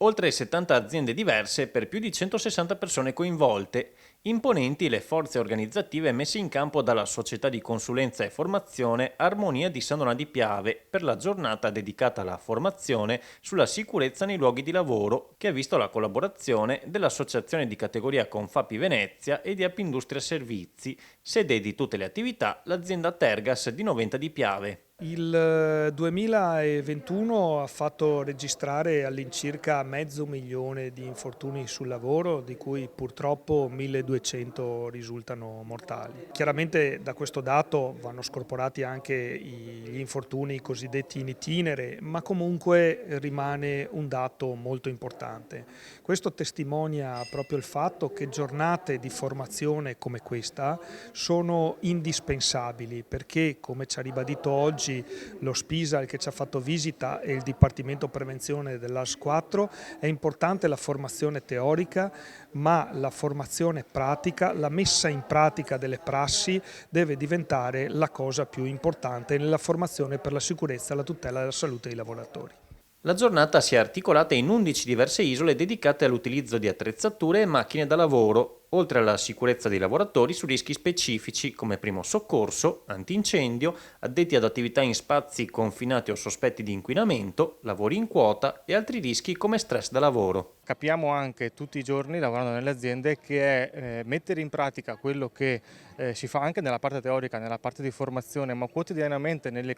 oltre 70 aziende diverse per più di 160 persone coinvolte. Imponenti le forze organizzative messe in campo dalla società di consulenza e formazione Armonia di San Donà di Piave per la giornata dedicata alla formazione sulla sicurezza nei luoghi di lavoro, che ha visto la collaborazione dell'associazione di categoria Confapi Venezia e di Appindustria Servizi, sede di tutte le attività l'azienda Tergas di Noventa di Piave. Il 2021 ha fatto registrare all'incirca 500.000 di infortuni sul lavoro, di cui purtroppo 1.200 risultano mortali. Chiaramente da questo dato vanno scorporati anche gli infortuni cosiddetti in itinere, ma comunque rimane un dato molto importante. Questo testimonia proprio il fatto che giornate di formazione come questa sono indispensabili perché, come ci ha ribadito oggi lo Spisal che ci ha fatto visita e il Dipartimento Prevenzione dell'AS 4, è importante la formazione teorica, ma la formazione pratica, la messa in pratica delle prassi deve diventare la cosa più importante nella formazione per la sicurezza e la tutela della salute dei lavoratori. La giornata si è articolata in 11 diverse isole dedicate all'utilizzo di attrezzature e macchine da lavoro, oltre alla sicurezza dei lavoratori su rischi specifici come primo soccorso, antincendio, addetti ad attività in spazi confinati o sospetti di inquinamento, lavori in quota e altri rischi come stress da lavoro. Capiamo anche tutti i giorni, lavorando nelle aziende, che è mettere in pratica quello che si fa anche nella parte teorica, nella parte di formazione, ma quotidianamente nelle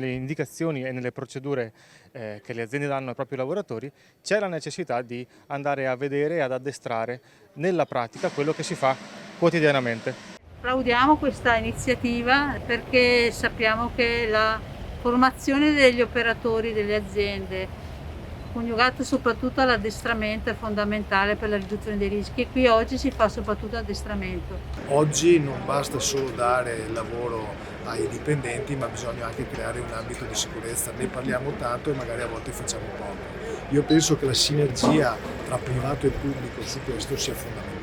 indicazioni e nelle procedure che le aziende danno ai propri lavoratori, c'è la necessità di andare a vedere e ad addestrare nella pratica quello che si fa quotidianamente. Applaudiamo questa iniziativa perché sappiamo che la formazione degli operatori delle aziende, coniugato soprattutto all'addestramento, è fondamentale per la riduzione dei rischi, e qui oggi si fa soprattutto addestramento. Oggi non basta solo dare lavoro ai dipendenti, ma bisogna anche creare un ambito di sicurezza. Ne parliamo tanto e magari a volte facciamo poco. Io penso che la sinergia tra privato e pubblico su questo sia fondamentale.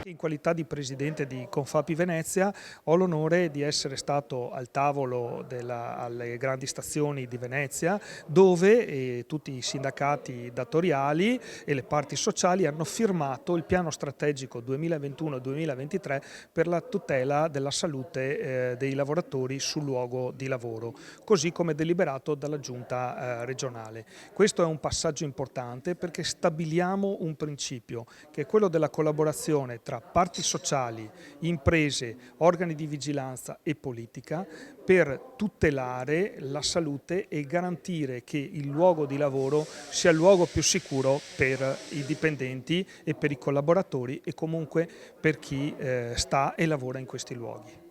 In qualità di presidente di Confapi Venezia ho l'onore di essere stato al tavolo alle grandi stazioni di Venezia, dove tutti i sindacati datoriali e le parti sociali hanno firmato il piano strategico 2021-2023 per la tutela della salute dei lavoratori sul luogo di lavoro, così come deliberato dalla giunta regionale. Questo è un passaggio importante perché stabiliamo un principio, che è quello della collaborazione tra parti sociali, imprese, organi di vigilanza e politica per tutelare la salute e garantire che il luogo di lavoro sia il luogo più sicuro per i dipendenti e per i collaboratori e comunque per chi sta e lavora in questi luoghi.